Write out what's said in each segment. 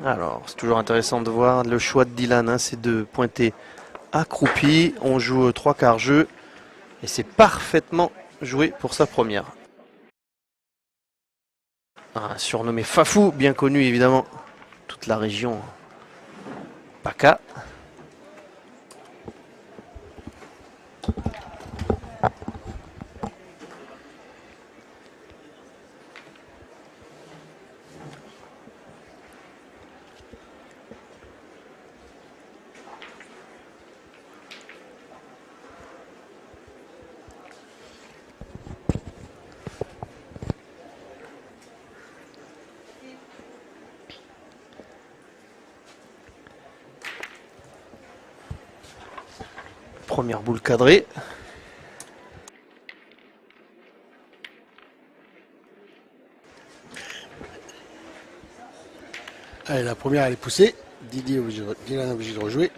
Alors, c'est toujours intéressant de voir le choix de Dylan, hein, c'est de pointer accroupi. On joue 3/4 jeu et c'est parfaitement joué pour sa première. Surnommé Fafou, bien connu évidemment, toute la région PACA. Première boule cadrée. Allez, la première elle est poussée. Dylan est obligé de rejouer.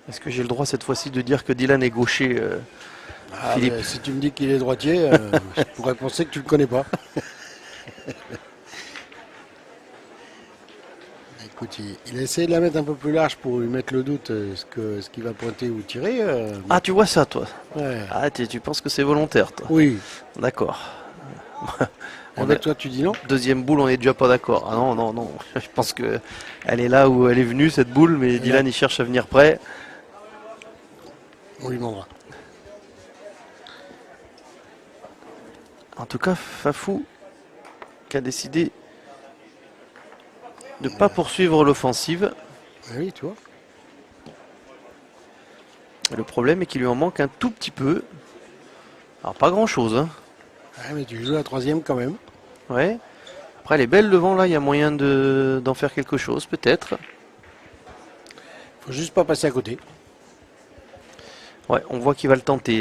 Est-ce que j'ai le droit cette fois-ci de dire que Dylan est gaucher, Philippe? Si tu me dis qu'il est droitier, je pourrais penser que tu le connais pas. Écoute, il a essayé de la mettre un peu plus large pour lui mettre le doute ce qu'il va pointer ou tirer. Ah, tu vois ça, toi? Ouais. Ah, tu penses que c'est volontaire, toi? Oui. D'accord. Avec toi, tu dis non? Deuxième boule, on est déjà pas d'accord. Ah non, non, non. Je pense que elle est là où elle est venue, cette boule, mais Dylan, il cherche à venir près. On lui demandera. En tout cas, Fafou qui a décidé de ne pas poursuivre l'offensive. Oui, tu vois. Le problème est qu'il lui en manque un tout petit peu. Alors pas grand chose, hein. Ouais, mais tu joues la troisième quand même. Ouais. Après elle est belle devant là, il y a moyen d'en faire quelque chose peut-être. Faut juste pas passer à côté. Ouais, on voit qu'il va le tenter.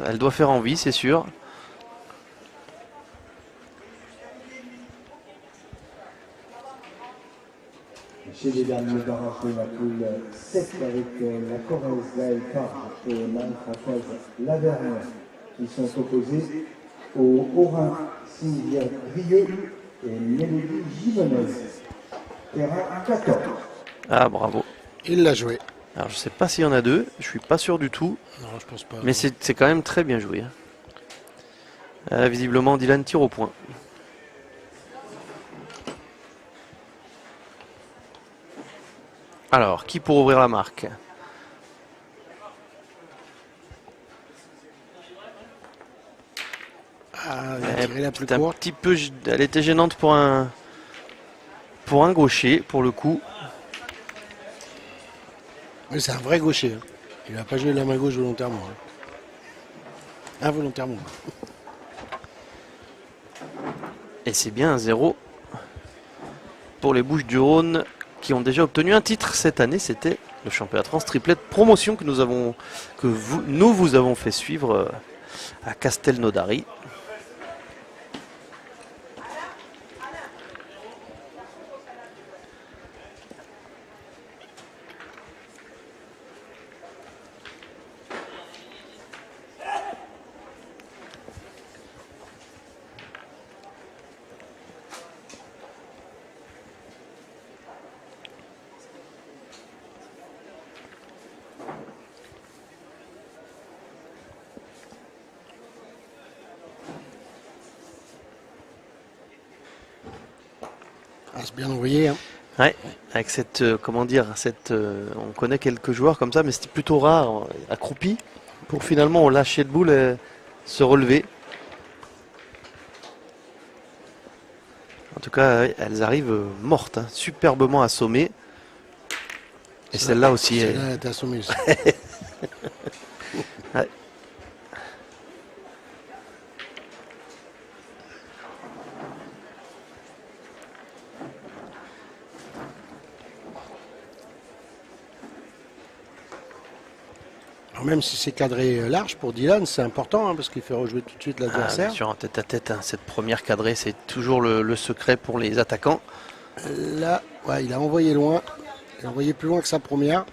Elle doit faire envie, c'est sûr. Chez les dames de barrage de la poule 7 avec la Corrèze Gaëlle Farge et Marie-Françoise Lavergne qui sont opposés aux Haut-Rhin Sylvia Rieux et Mélodie Gimenez. Terrain 14. Ah bravo. Il l'a joué. Alors je sais pas s'il y en a deux, je suis pas sûr du tout. Non, je pense pas. Mais c'est quand même très bien joué. Visiblement Dylan tire au point. Alors, qui pour ouvrir la marque? Ah, il a tiré la plus courte. Un petit peu, elle était gênante pour un gaucher, pour le coup. Mais c'est un vrai gaucher. Hein. Il n'a pas joué de la main gauche volontairement. Hein. Involontairement. Et c'est bien un 0 pour les Bouches-du-Rhône qui ont déjà obtenu un titre cette année. C'était le championnat de France triplette promotion que nous vous avons fait suivre à Castelnaudary. Ah, c'est bien envoyé. Hein. Ouais, avec cette, comment dire, on connaît quelques joueurs comme ça, mais c'était plutôt rare, accroupi, pour finalement lâcher le boule et se relever. En tout cas, elles arrivent mortes, hein, superbement assommées. Et celle-là aussi. Celle-là est assommée aussi. Ouais. Alors même si c'est cadré large pour Dylan, c'est important hein, parce qu'il fait rejouer tout de suite l'adversaire. Sur un tête-à-tête, hein, cette première cadrée, c'est toujours le secret pour les attaquants. Là, ouais, il a envoyé loin. Il a envoyé plus loin que sa première.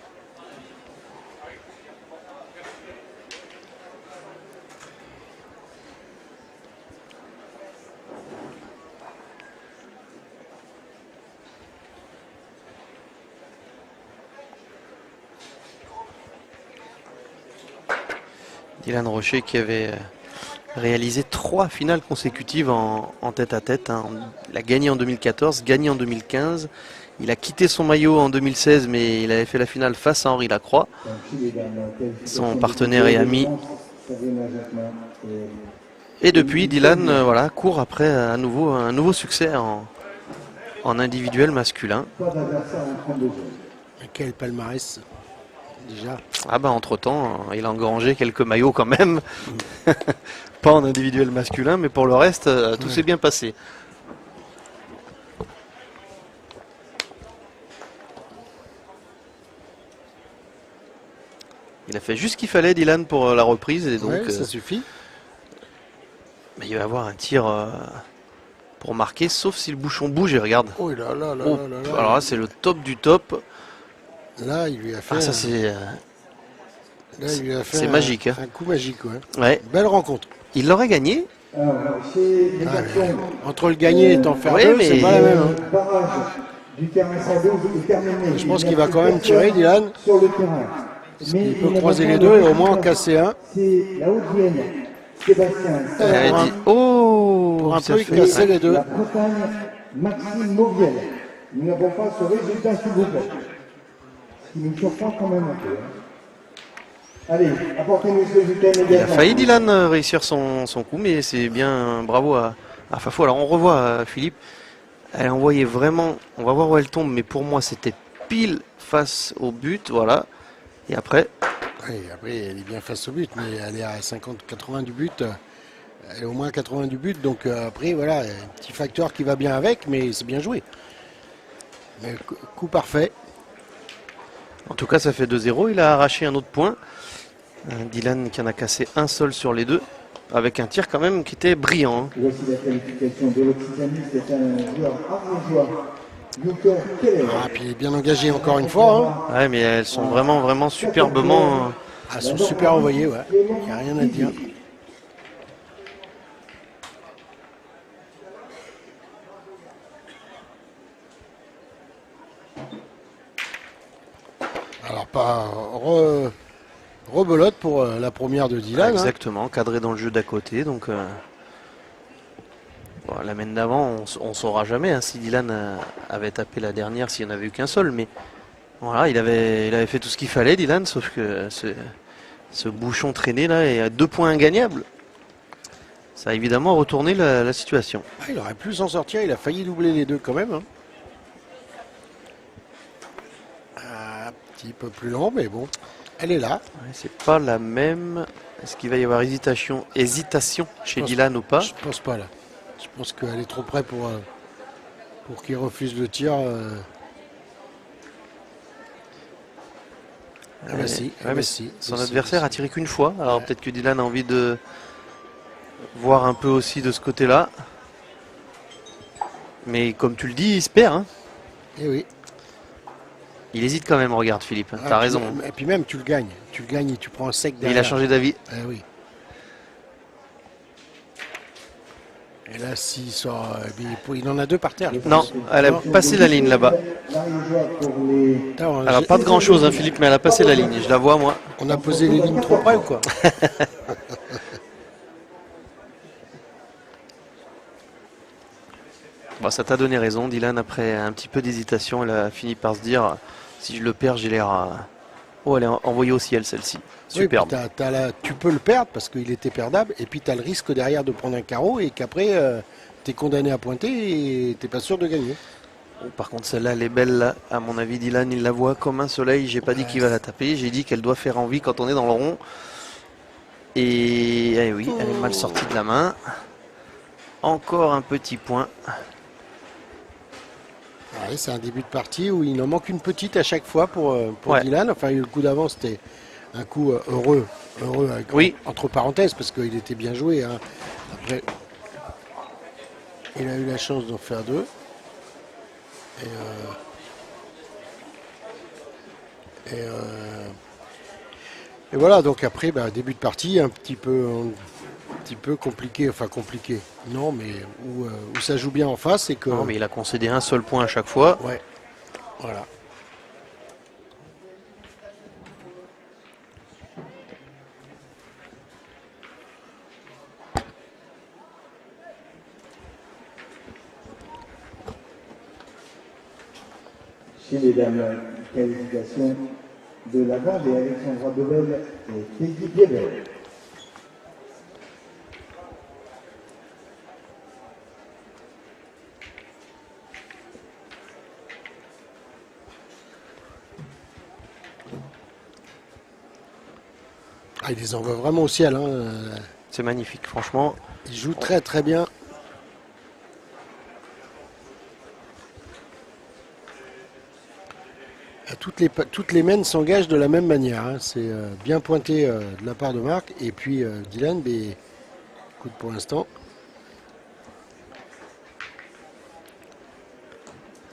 Dylan Rocher qui avait réalisé 3 finales consécutives en tête-à-tête. Hein. Il a gagné en 2014, gagné en 2015. Il a quitté son maillot en 2016, mais il avait fait la finale face à Henri Lacroix, son partenaire et ami. Et depuis, Dylan voilà, court après un nouveau succès en individuel masculin. Quel palmarès déjà. Ah bah entre-temps, il a engrangé quelques maillots quand même. Pas en individuel masculin, mais pour le reste, tout s'est bien passé. Il a fait juste ce qu'il fallait, Dylan, pour la reprise. Et donc, ça suffit. Mais il va y avoir un tir pour marquer, sauf si le bouchon bouge. Et regarde. Oh là là là Oh, là là là. alors là, c'est le top du top. Là, il lui a fait. Ah, ça c'est Là, il lui a fait c'est magique. Hein. un coup magique, ouais. Ouais. Belle rencontre. Il l'aurait gagné. Alors, chez les Ah, garçons, entre le gagner et t'en faire Ouais, deux, mais- c'est pas la même. Hein. le barrage du terrain 112 est terminé. Je pense qu'il va quand même tirer, Dylan. Sur le terrain. Il peut croiser les deux et au moins en casser un. C'est la Haute-Vienne, Sébastien. Il avait pour un- dit, oh, pour un ça peu, il fait- cassait les deux. La Bretagne, Maxime Mauviel. Nous n'avons pas ce résultat, s'il vous plaît. Ce qui nous surprend quand même un peu. Hein. Allez, apportez-nous ce résultat Il a immédiatement. failli, Dylan, réussir son coup, mais c'est bien, bravo à Fafo. Alors on revoit Philippe, elle a envoyé vraiment, on va voir où elle tombe, mais pour moi c'était pile face au but, voilà. Et après, Oui, après, elle est bien face au but, mais elle est à 50-80 du but. Elle est au moins 80 du but, donc après, voilà, un petit facteur qui va bien avec, mais c'est bien joué. Mais coup parfait. en tout cas ça fait 2-0, il a arraché un autre point. Dylan qui en a cassé un seul sur les deux, avec un tir quand même qui était brillant. Hein. Voici la qualification de l'Occitanie. C'est un joueur ariégeois, Yuka Keller. Ah, puis il est bien engagé encore une fois. Hein. Ouais, mais elles sont vraiment superbement. Ah, elles sont super envoyées, ouais. Il n'y a rien à dire. Alors, pas rebelote pour la première de Dylan. Hein. Exactement, cadré dans le jeu d'à côté. Donc, bon, la main d'avant, on ne saura jamais hein, si Dylan avait tapé la dernière, s'il n'y en avait eu qu'un seul. Mais voilà, il avait fait tout ce qu'il fallait, Dylan, sauf que ce bouchon traîné là est à 2 points ingagnables. Ça a évidemment retourné la situation. Ah, il aurait pu s'en sortir, il a failli doubler les deux quand même. Hein. Un petit peu plus lent, mais bon, elle est là. Ouais, c'est pas la même. Est-ce qu'il va y avoir hésitation chez pense- Dylan ou pas? Je pense pas là. Je pense qu'elle est trop près pour qu'il refuse le tir. Ah bah si, ah Ouais, bah mais si, son si, adversaire si. a tiré qu'une fois. Alors peut-être que Dylan a envie de voir un peu aussi de ce côté-là. Mais comme tu le dis, il se perd. Hein. Eh oui. Il hésite quand même, regarde Philippe. Ah, T'as puis- raison. Et puis même, tu le gagnes. Tu le gagnes et tu prends un sec Il derrière. a changé d'avis. Eh oui. Et là, s'il sort, il en a deux par terre. je pense. Non, elle a passé la ligne là-bas. L'ariégeois pour les Attends, Elle n'a pas de grand-chose, hein, Philippe, mais elle a passé la ligne. Je la vois, moi. on a posé les lignes trop près ou quoi? Bon, ça t'a donné raison, Dylan. Après un petit peu d'hésitation, elle a fini par se dire si je le perds, j'ai l'air. Oh, elle est envoyée au ciel, celle-ci. Oui, puis Superbe. tu peux le perdre parce qu'il était perdable, et puis tu as le risque derrière de prendre un carreau et qu'après tu es condamné à pointer et tu pas sûr de gagner. Oh, par contre, celle-là, elle est belle. Là. À mon avis, Dylan, il la voit comme un soleil. J'ai pas dit qu'il va la taper. J'ai dit qu'elle doit faire envie quand on est dans le rond. Et eh oui, elle est mal sortie de la main. Encore un petit point. Ouais, c'est un début de partie où il en manque une petite à chaque fois pour Ouais. Dylan. Enfin, le coup d'avant, c'était un coup heureux avec, Oui. entre parenthèses, parce qu'il était bien joué. Hein. Après, il a eu la chance d'en faire deux. Et voilà, donc après, début de partie, un petit peu compliqué, enfin compliqué, non, mais où ça joue bien en face et que... Non, mais il a concédé un seul point à chaque fois. Ouais, voilà. Chez les dames, qualification de la bande et Alexandra Dobel et Peggy Biebel. Ah, il les envoie vraiment au ciel. Hein. C'est magnifique, franchement. Il joue très très bien. Toutes les mains s'engagent de la même manière. Hein. C'est bien pointé de la part de Marc. Et puis Dylan, écoute pour l'instant.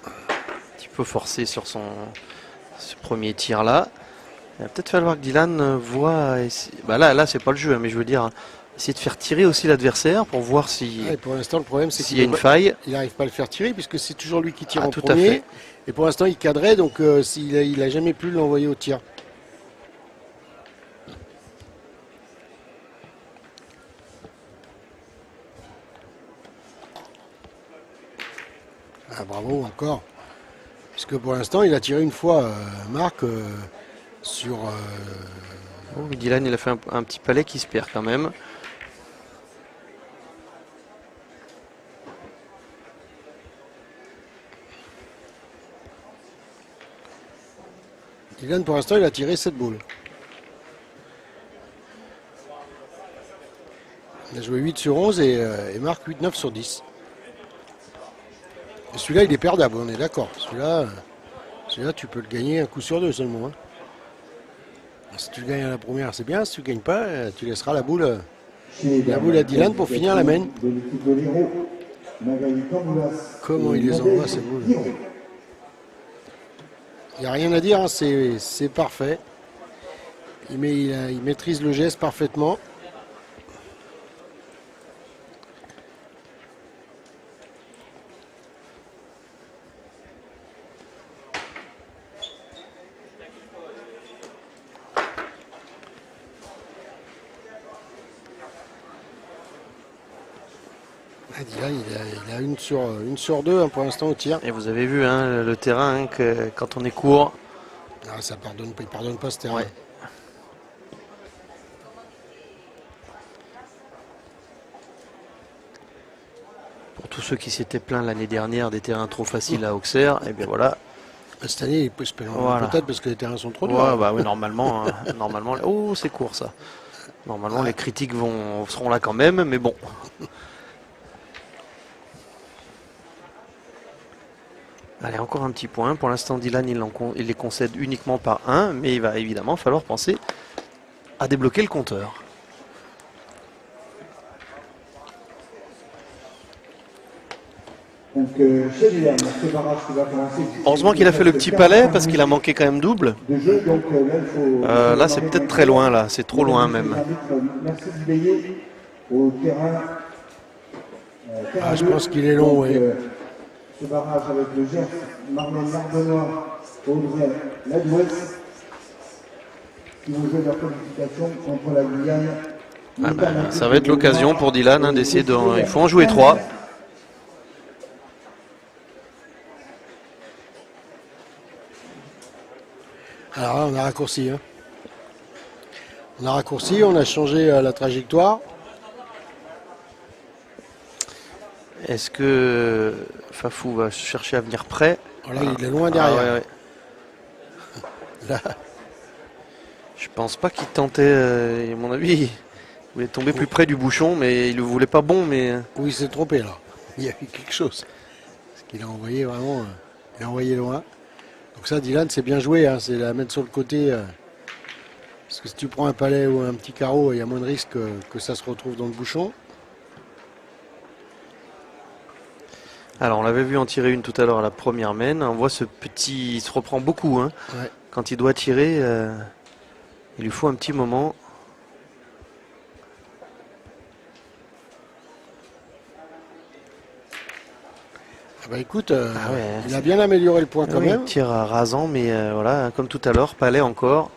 Un petit peu forcé sur ce premier tir là. Il va peut-être falloir que Dylan voit. Là c'est pas le jeu, hein, mais je veux dire, essayer de faire tirer aussi l'adversaire pour voir si. Et pour l'instant, le problème, c'est s'il y a une faille. Il n'arrive pas à le faire tirer puisque c'est toujours lui qui tire Ah, en tout premier. à fait. Et pour l'instant, il cadrait, donc il n'a jamais pu l'envoyer au tir. Ah, bravo encore. Puisque pour l'instant, il a tiré une fois, Marc, sur... Oh, Dylan, il a fait un petit palais qui se perd quand même. Dylan, pour l'instant, il a tiré 7 boules. Il a joué 8 sur 11 et Marc 8-9 sur 10. Et celui-là, il est perdable, on est d'accord. Celui-là, tu peux le gagner un coup sur deux seulement. Hein. Si tu le gagnes à la première, c'est bien. Si tu ne gagnes pas, tu laisseras la boule à Dylan pour finir la main. Comment il les envoie, ces boules? Il n'y a rien à dire, hein, c'est parfait. Il maîtrise le geste parfaitement. Dylan, il a une sur deux hein, pour l'instant au tir. Et vous avez vu hein, le terrain, hein, que quand on est court. Ah, il pardonne pas ce terrain. Ouais. Pour tous ceux qui s'étaient plaints l'année dernière des terrains trop faciles à Auxerre, et bien voilà. Cette année, il peut se plaindre Voilà. peut-être parce que les terrains sont trop Ouais, durs. bah oui, normalement, hein, normalement. Oh, c'est court ça. Normalement, les critiques seront là quand même, mais bon. Allez, encore un petit point. Pour l'instant, Dylan, il les concède uniquement par 1, mais il va évidemment falloir penser à débloquer le compteur. Donc, chez les dames, ce barrage qui va commencer. Heureusement qu'il a fait le petit palais parce qu'il a manqué quand même double. De jeu, donc, Là, c'est peut-être très loin, là. C'est trop loin même. Merci de veiller au terrain. Ah, je pense qu'il est long, oui. Ce barrage avec le Gers, Marlène Lardonnois, Audrey Ladouès, qui vont jouer leur qualification contre la Guyane. Ah ben, ça va être l'occasion pour Dylan hein, d'essayer de. Il faut en jouer 3. Alors là, on a raccourci. Hein. On a changé la trajectoire. Est-ce que Fafou va chercher à venir près? Là, il est loin derrière. Ouais. Là. Je pense pas qu'il tentait, à mon avis, il voulait tomber plus près du bouchon, mais il le voulait pas bon. Mais Oui, il s'est trompé là. Il y a eu quelque chose. Parce qu'il a envoyé vraiment. Il a envoyé loin. Donc ça, Dylan, c'est bien joué. Hein. C'est la mettre sur le côté. Parce que si tu prends un palais ou un petit carreau, il y a moins de risque que ça se retrouve dans le bouchon. Alors on l'avait vu en tirer une tout à l'heure à la première main. On voit ce petit, il se reprend beaucoup. Hein. Ouais. Quand il doit tirer, il lui faut un petit moment. Ah bah écoute, Ah ouais, il a bien amélioré le point quand Oui, même. il tire à rasant, mais voilà, comme tout à l'heure, palais encore.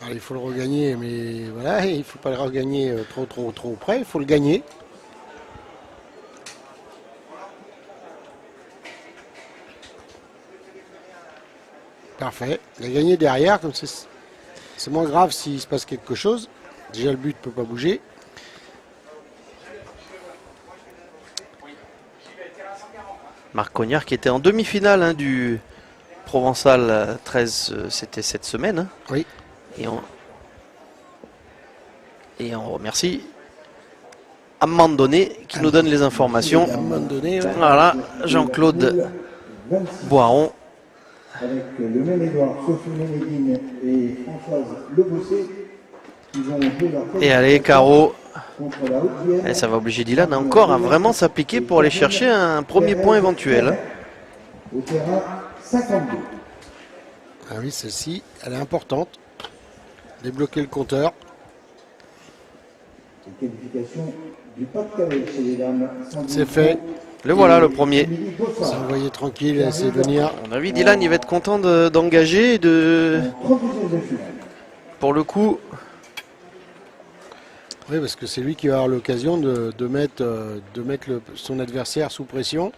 Alors, il faut le regagner, mais voilà, il ne faut pas le regagner trop près, il faut le gagner. Parfait. Il a gagné derrière, comme c'est moins grave s'il se passe quelque chose. Déjà, le but ne peut pas bouger. Marc Cognard qui était en demi-finale hein, du Provençal 13, c'était cette semaine. Hein. Oui. Et on remercie Amandonné qui nous donne les informations. À un moment donné, ouais. Voilà, Jean-Claude Boiron. Avec le Maine-et-Loire, Sophie Ménédine et Françoise Lebossé, qui vont jouer leur Et allez, Caro. contre la Haute-Vienne. Et ça va obliger Dylan encore à vraiment s'appliquer pour aller chercher un premier point éventuel. Au terrain 52. Ah oui, celle-ci, elle est importante. Débloquer le compteur. Les qualifications du Pas-de-Calais chez les dames. C'est fait. Le voilà le premier. Émilie Bossard. C'est envoyé tranquille, essayer de venir. À mon avis, Dylan il va être content d'engager et de. 32e de finale. Pour le coup, Oui, parce que c'est lui qui va avoir l'occasion de mettre, son adversaire sous pression.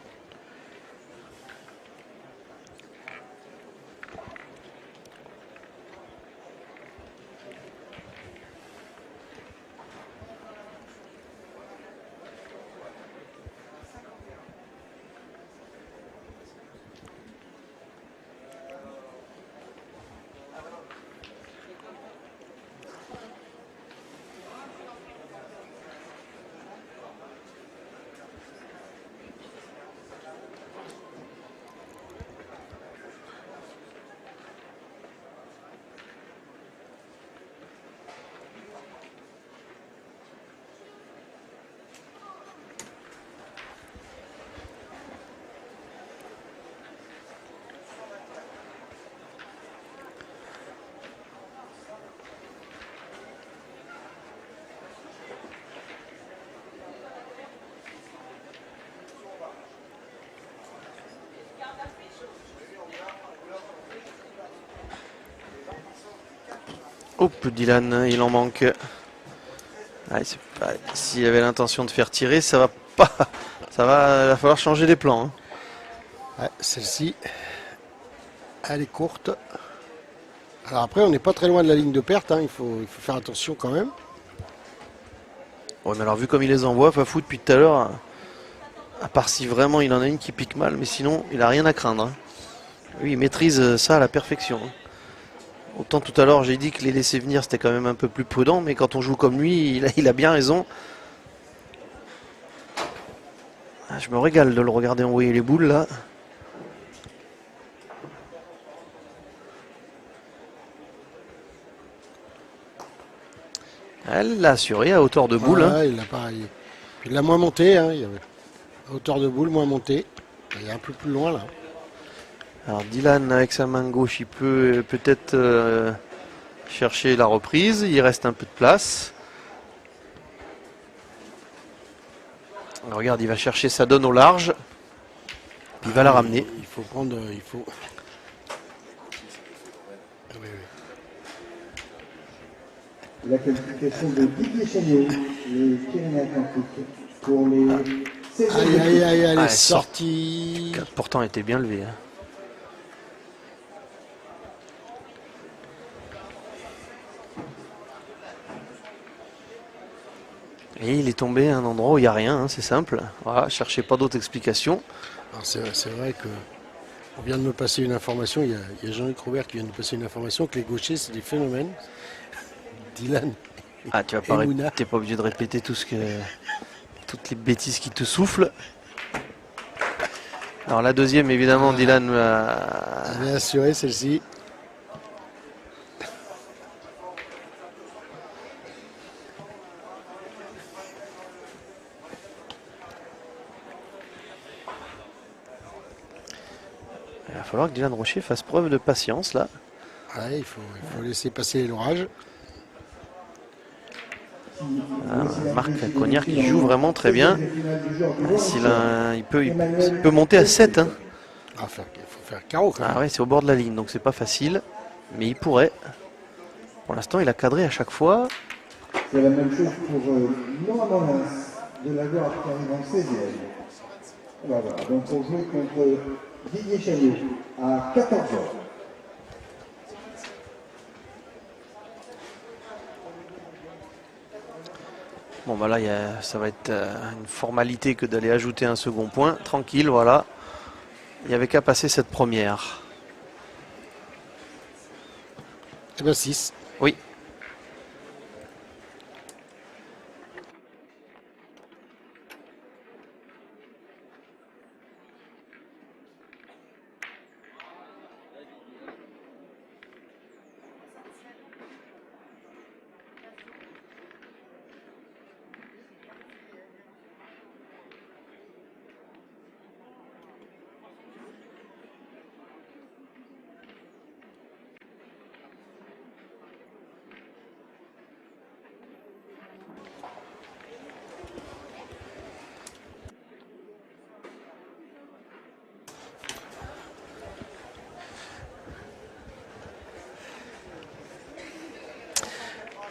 hop, Dylan, il en manque. Ouais, s'il avait l'intention de faire tirer, ça va pas. Il va falloir changer les plans. Hein. Ouais, celle-ci, elle est courte. Alors après, on n'est pas très loin de la ligne de perte, hein. Il faut faire attention quand même. Ouais, mais alors vu comme il les envoie, Fafou depuis tout à l'heure, à part si vraiment il en a une qui pique mal, mais sinon il a rien à craindre. Hein. Lui, il maîtrise ça à la perfection. Hein. Autant tout à l'heure j'ai dit que les laisser venir c'était quand même un peu plus prudent, mais quand on joue comme lui, il a bien raison. Ah, je me régale de le regarder envoyer les boules là. Elle l'a assuré à hauteur de boule. Hein. Il l'a pas. Puis il l'a moins monté, hein. À hauteur de boule, moins monté. Il est un peu plus loin là. Alors Dylan avec sa main gauche, il peut peut-être chercher la reprise. Il reste un peu de place. Alors, regarde, il va chercher sa donne au large. Puis il va la ramener. Il faut prendre. Il faut. Oui, oui. La qualification de Didier Chagnot, les Pyrénées-Atlantiques, pour les 16e de Aïe, finale. aïe, aïe, elle Ah, est elle sort. sortie. Pourtant, elle était bien levée. Hein. Et il est tombé à un endroit où il n'y a rien, hein, c'est simple. Voilà, cherchez pas d'autres explications. Alors, c'est vrai que on vient de me passer une information. Il y a Jean-Luc Robert qui vient de me passer une information que les gauchers, c'est des phénomènes. Dylan. Ah, tu vas pas, Et Mouna. t'es pas obligé de répéter toutes les bêtises qui te soufflent. Alors la deuxième, évidemment, Dylan Elle est assurée celle-ci. Il va falloir que Dylan Rocher fasse preuve de patience là. Ouais, il faut laisser passer l'orage. Marc Cognard qui joue vraiment très bien. Il peut monter à 7. Hein. Ah, il faut faire carreau quand même. Ah ouais, c'est au bord de la ligne, donc c'est pas facile. Mais il pourrait. Pour l'instant, il a cadré à chaque fois. C'est la même chose pour Noah Molins de la Loire qui arrive en 16e. Voilà, donc on joue contre Didier Chaillot à 14h. Bon bah là, ça va être une formalité que d'aller ajouter un second point. Tranquille, voilà. Il n'y avait qu'à passer cette première. Eh bien 6. Oui.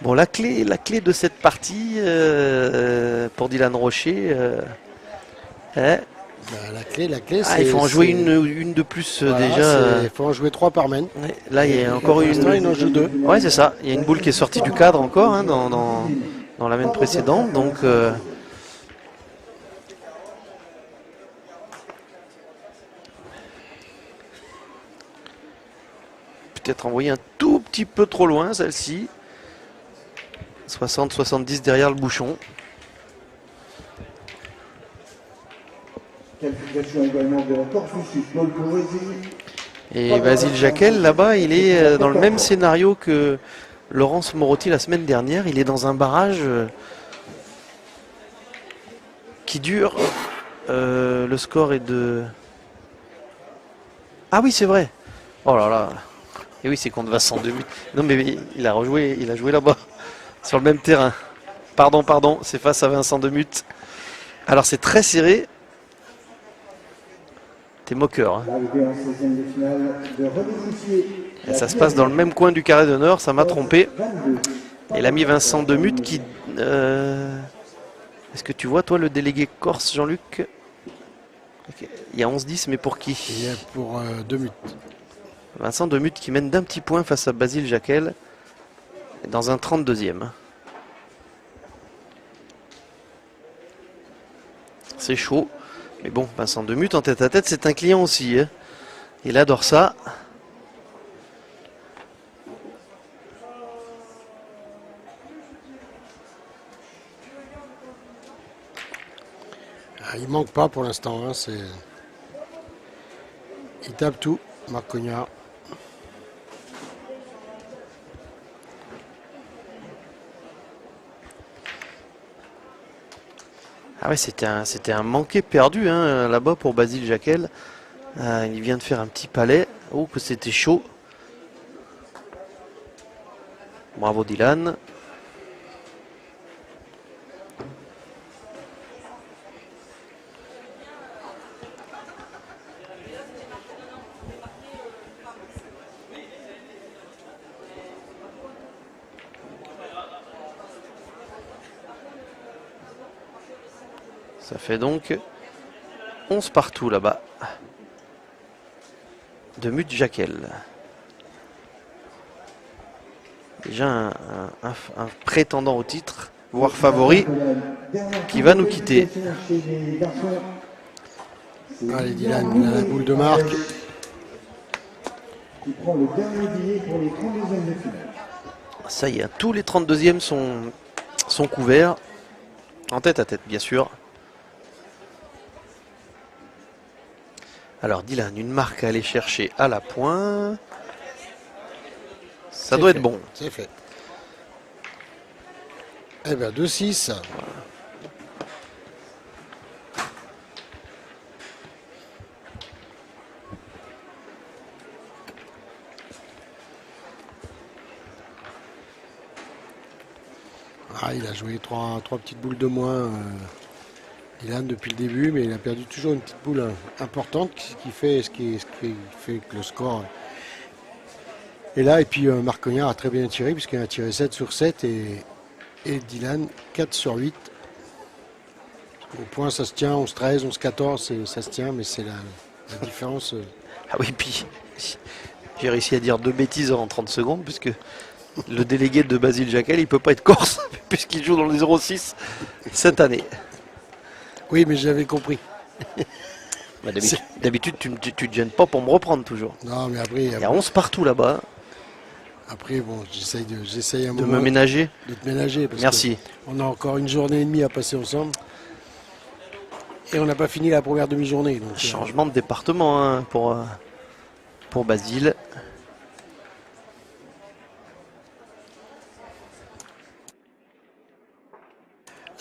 Bon, la clé de cette partie pour Dylan Rocher est... La clé c'est... il faut en jouer une de plus voilà, déjà. Il faut en jouer 3 par main. Ouais, là, il y a encore une... Il en joue 2. Ouais, c'est ça. Il y a une boule qui est sortie du cadre encore hein, dans la main précédente. Donc... peut-être envoyer un tout petit peu trop loin celle-ci. 60-70 derrière le bouchon. Qualification également de la Corfouchis, Paul Courresi. Et Basile Jacquel, là-bas, il est dans le même scénario que Laurence Morotti la semaine dernière. Il est dans un barrage qui dure. Le score est de... Ah oui, c'est vrai. Oh là là. Et oui, c'est contre Vincent Demut. Non, mais il a joué là-bas, sur le même terrain. Pardon, c'est face à Vincent Demut. Alors, c'est très serré. T'es moqueur. Hein. Et ça se passe dans le même coin du carré d'honneur, ça m'a trompé. Et l'ami Vincent Demut qui... Est-ce que tu vois, toi, le délégué corse, Jean-Luc? Okay. Il y a 11-10, mais pour qui? Il y a pour Demut. Vincent Demut qui mène d'un petit point face à Basile Jacquel dans un 32e. C'est chaud. Mais bon, Vincent Demut en tête à tête, c'est un client aussi. Hein. Il adore ça. Ah, il manque pas pour l'instant. Hein, il tape tout, Marc Cognard. Ah ouais, c'était un manqué perdu hein, là-bas pour Basile Jacquel. Il vient de faire un petit palais. Oh, que c'était chaud. Bravo Dylan. Ça fait donc 11 partout là-bas. Demut Jacquel. Déjà un prétendant au titre, voire favori, qui va nous quitter. Allez Dylan, la boule de Marc. Qui prend le dernier billet pour les 32e de finale. Ça y est, tous les 32e sont couverts. En tête à tête, bien sûr. Alors Dylan, une marque à aller chercher à la pointe. Ça doit être bon. C'est fait. Eh bien, 2-6. Ah, il a joué trois petites boules de moins, Dylan, depuis le début, mais il a perdu toujours une petite boule importante ce qui fait que le score est là. Et puis Marc Cognard a très bien tiré, puisqu'il a tiré 7 sur 7 et Dylan 4 sur 8. Au point, ça se tient, 11-13, 11-14, ça se tient, mais c'est la différence. Ah oui, puis j'ai réussi à dire deux bêtises en 30 secondes, puisque le délégué de Basile Jacquel, il peut pas être corse, puisqu'il joue dans le 06 cette année. Oui, mais j'avais compris. Bah, d'habitude, tu te gênes pas pour me reprendre toujours. Non, mais après, Il y a 11 partout là-bas, bon, j'essaye un de moment me ménager. de te ménager. Parce Merci. on a encore une journée et demie à passer ensemble. Et on n'a pas fini la première demi-journée. Donc, Changement de département hein, pour Basile.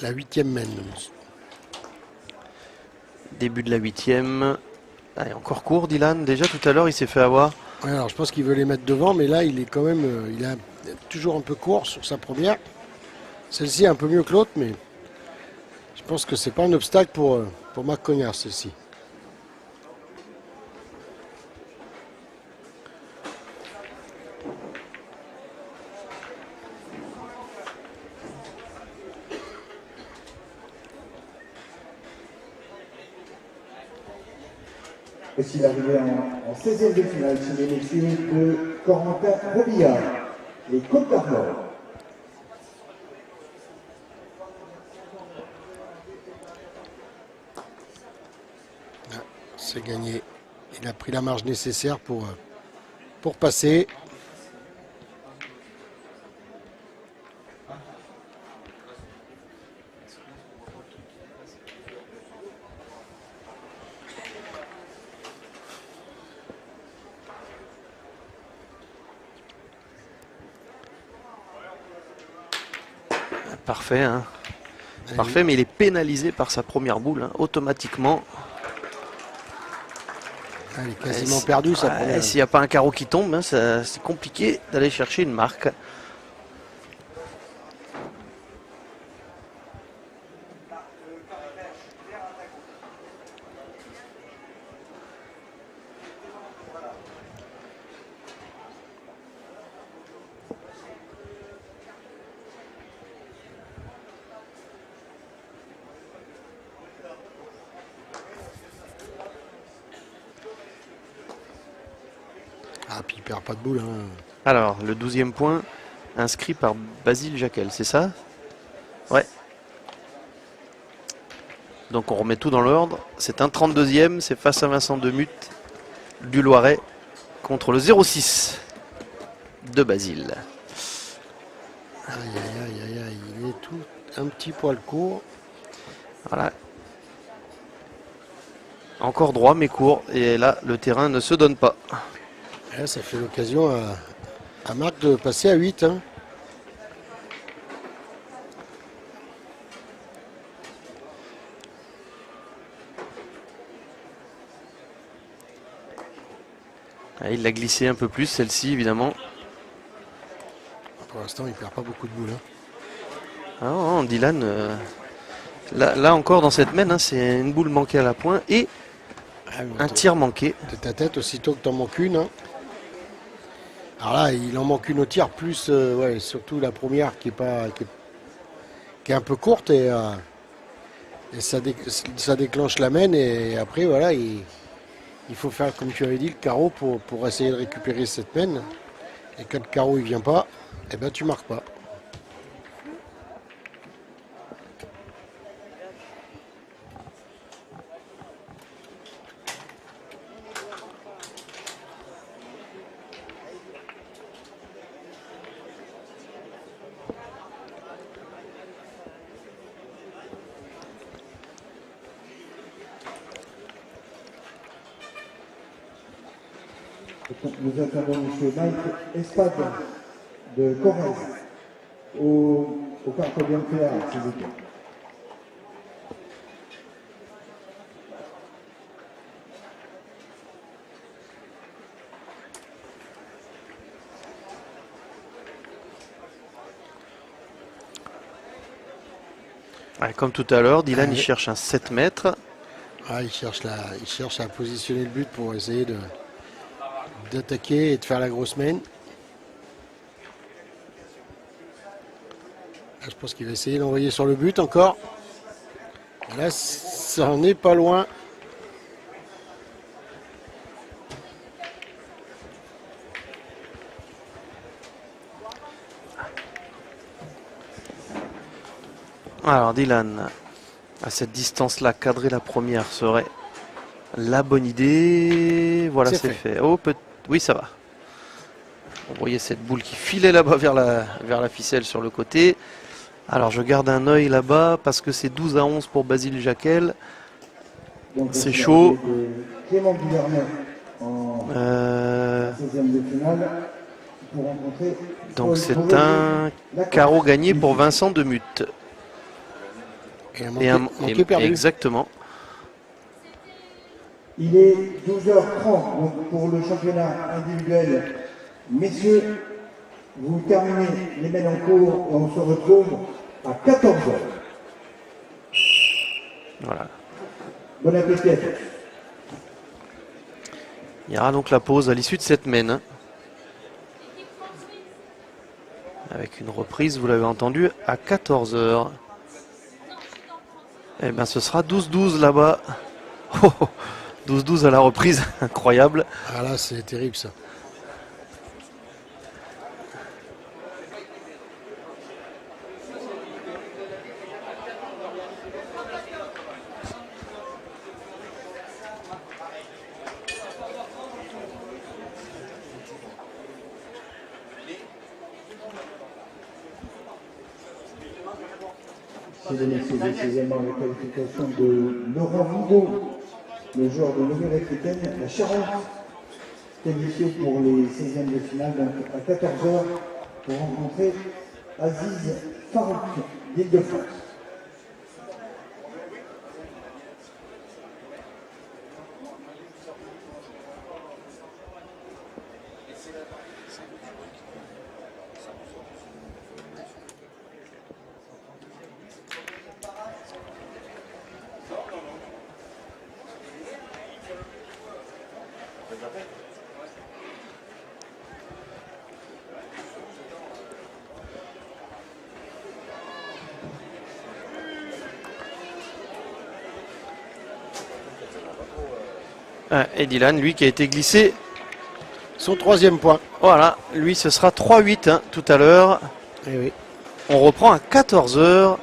la 8e mène. Début de la 8e. Allez, encore court, Dylan. Déjà tout à l'heure, il s'est fait avoir. Ouais, alors je pense qu'il veut les mettre devant, mais là, il est quand même, il est toujours un peu court sur sa première. Celle-ci est un peu mieux que l'autre, mais je pense que c'est pas un obstacle pour Marc Cognard, celle-ci. Voici l'arrivée en 16e de finale chez les messieurs de Corentin Robillard, les Côtes d'Armor. C'est gagné. Il a pris la marge nécessaire pour passer. Parfait, hein. Parfait, mais il est pénalisé par sa première boule, hein, automatiquement. Il est quasiment perdu sa première. S'il n'y a pas un carreau qui tombe, hein, c'est compliqué d'aller chercher une marque. Ah, puis il perd pas de boule. Hein. Alors, le 12e point inscrit par Basile Jacquel, c'est ça? Ouais. Donc on remet tout dans l'ordre. C'est un 32e, c'est face à Vincent Demuth du Loiret contre le 06 de Basile. Aïe, aïe, aïe, aïe, il est tout un petit poil court. Voilà. Encore droit mais court. Et là, le terrain ne se donne pas. Et là, ça fait l'occasion à Marc de passer à 8. Hein. Ah, il l'a glissé un peu plus, celle-ci évidemment. Pour l'instant, il perd pas beaucoup de boules. Hein. Ah non, Dylan, là encore dans cette mène, hein, c'est une boule manquée à la pointe et un tir manqué. Tête à tête, aussitôt que tu en manques une. Hein. Alors là, il en manque une au tir, plus ouais, surtout la première qui est un peu courte et ça déclenche la mène. Et après, voilà, il faut faire, comme tu avais dit, le carreau pour essayer de récupérer cette mène. Et quand le carreau ne vient pas, eh ben, tu marques pas. Nous attendons M. Mike Espade de Corrèze au Carpe Bianca, s'il vous plaît. Ouais, comme tout à l'heure, Dylan Ouais. il cherche un 7 mètres. Ah, il cherche à positionner le but pour essayer d'attaquer et de faire la grosse main. Là, je pense qu'il va essayer d'envoyer sur le but encore. Et là, ça en est pas loin. Alors Dylan, à cette distance-là, cadrer la première serait la bonne idée. Voilà, C'est c'est fait. Oh, oui, ça va. On voyait cette boule qui filait là-bas vers la ficelle sur le côté. Alors je garde un œil là-bas parce que c'est 12-11 pour Basile Jacquel. Donc, C'est voici chaud. l'arrivée de Clément Guillermet en 16e de finale pour rencontrer Donc Paul c'est Bourré, un Lacan. carreau gagné pour Vincent Demuth. Et un manqué perdu. Exactement. Il est 12h30 donc pour le championnat individuel. Messieurs, vous terminez les mêmes en cours et on se retrouve à 14h. Voilà. Bon appétit à tous. Il y aura donc la pause à l'issue de cette mène. Avec une reprise, vous l'avez entendu, à 14h. Eh bien, ce sera 12-12 là-bas. 12-12 à la reprise, incroyable. Ah là, c'est terrible ça. C'est messieurs, décidément la qualification de Laurent Vigo, le joueur de Nouvelle-Aquitaine, la Charente, qualifié pour les 16e de finale, donc à 14h, pour rencontrer Aziz Farouk d'Île-de-France. Et Dylan, lui, qui a été glissé. Son 3e point. Voilà, lui, ce sera 3-8 tout à l'heure. Eh oui. On reprend à 14h.